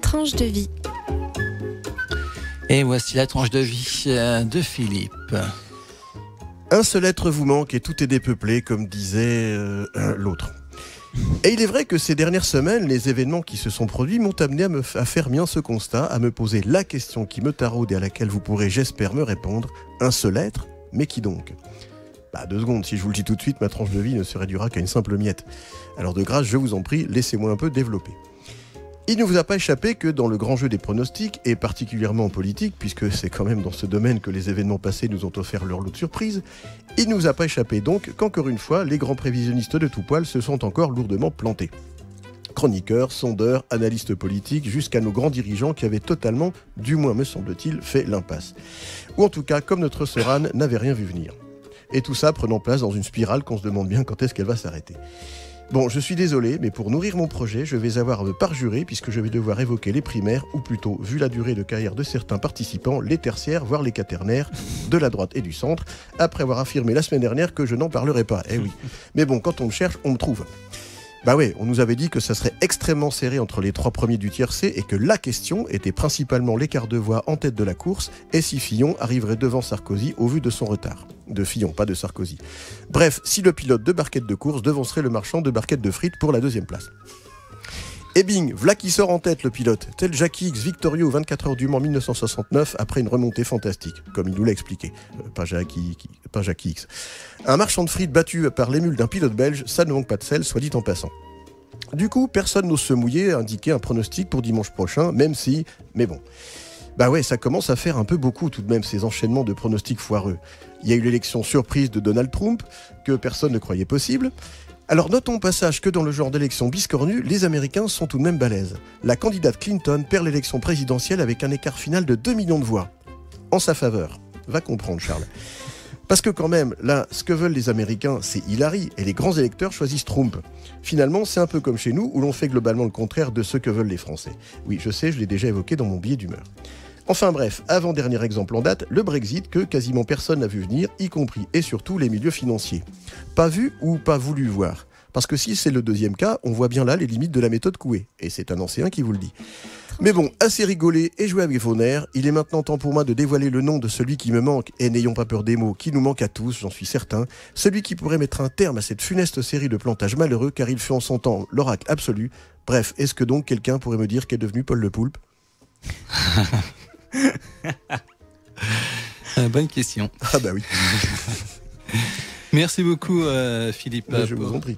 tranche de vie. Et voici la tranche de vie de Philippe. Un seul être vous manque et tout est dépeuplé, comme disait l'autre. Et il est vrai que ces dernières semaines, les événements qui se sont produits m'ont amené à faire mien ce constat, à me poser la question qui me taraude et à laquelle vous pourrez, j'espère, me répondre. Un seul être, mais qui donc ? 2 secondes, si je vous le dis tout de suite, ma tranche de vie ne se réduira qu'à une simple miette. Alors de grâce, je vous en prie, laissez-moi un peu développer. Il ne vous a pas échappé que dans le grand jeu des pronostics, et particulièrement en politique, puisque c'est quand même dans ce domaine que les événements passés nous ont offert leur lot de surprises, il ne vous a pas échappé donc qu'encore une fois, les grands prévisionnistes de tout poil se sont encore lourdement plantés. Chroniqueurs, sondeurs, analystes politiques, jusqu'à nos grands dirigeants qui avaient totalement, du moins me semble-t-il, fait l'impasse. Ou en tout cas, comme notre sœur Anne n'avait rien vu venir. Et tout ça prenant place dans une spirale qu'on se demande bien quand est-ce qu'elle va s'arrêter. Bon, je suis désolé, mais pour nourrir mon projet, je vais avoir à me parjurer puisque je vais devoir évoquer les primaires, ou plutôt, vu la durée de carrière de certains participants, les tertiaires, voire les quaternaires, de la droite et du centre, après avoir affirmé la semaine dernière que je n'en parlerai pas. Eh oui. Mais bon, quand on me cherche, on me trouve. On nous avait dit que ça serait extrêmement serré entre les 3 premiers du tiercé et que la question était principalement l'écart de voix en tête de la course et si Fillon arriverait devant Sarkozy au vu de son retard. De Fillon, pas de Sarkozy. Bref, si le pilote de barquette de course devancerait le marchand de barquettes de frites pour la 2e place. Et bing, v'là qui sort en tête le pilote, tel Jackie X victorieux aux 24 heures du Mans 1969 après une remontée fantastique, comme il nous l'a expliqué. Pas Jackie X. Un marchand de frites battu par l'émule d'un pilote belge, ça ne manque pas de sel, soit dit en passant. Du coup, personne n'ose se mouiller à indiquer un pronostic pour dimanche prochain, même si... Mais bon. Ça commence à faire un peu beaucoup tout de même, ces enchaînements de pronostics foireux. Il y a eu l'élection surprise de Donald Trump, que personne ne croyait possible. Alors notons au passage que dans le genre d'élection biscornue, les Américains sont tout de même balèzes. La candidate Clinton perd l'élection présidentielle avec un écart final de 2 millions de voix. En sa faveur. Va comprendre, Charles. Parce que quand même, là, ce que veulent les Américains, c'est Hillary, et les grands électeurs choisissent Trump. Finalement, c'est un peu comme chez nous, où l'on fait globalement le contraire de ce que veulent les Français. Oui, je sais, je l'ai déjà évoqué dans mon billet d'humeur. Enfin bref, avant-dernier exemple en date, le Brexit que quasiment personne n'a vu venir, y compris et surtout les milieux financiers. Pas vu ou pas voulu voir. Parce que si c'est le 2e cas, on voit bien là les limites de la méthode Coué. Et c'est un ancien qui vous le dit. Mais bon, assez rigolé et joué avec vos nerfs, il est maintenant temps pour moi de dévoiler le nom de celui qui me manque, et n'ayons pas peur des mots, qui nous manque à tous, j'en suis certain, celui qui pourrait mettre un terme à cette funeste série de plantages malheureux, car il fut en son temps l'oracle absolu. Bref, est-ce que donc quelqu'un pourrait me dire qu'est devenu Paul Le Poulpe ? Bonne question. Ah oui. Merci beaucoup Philippe. Je vous en prie.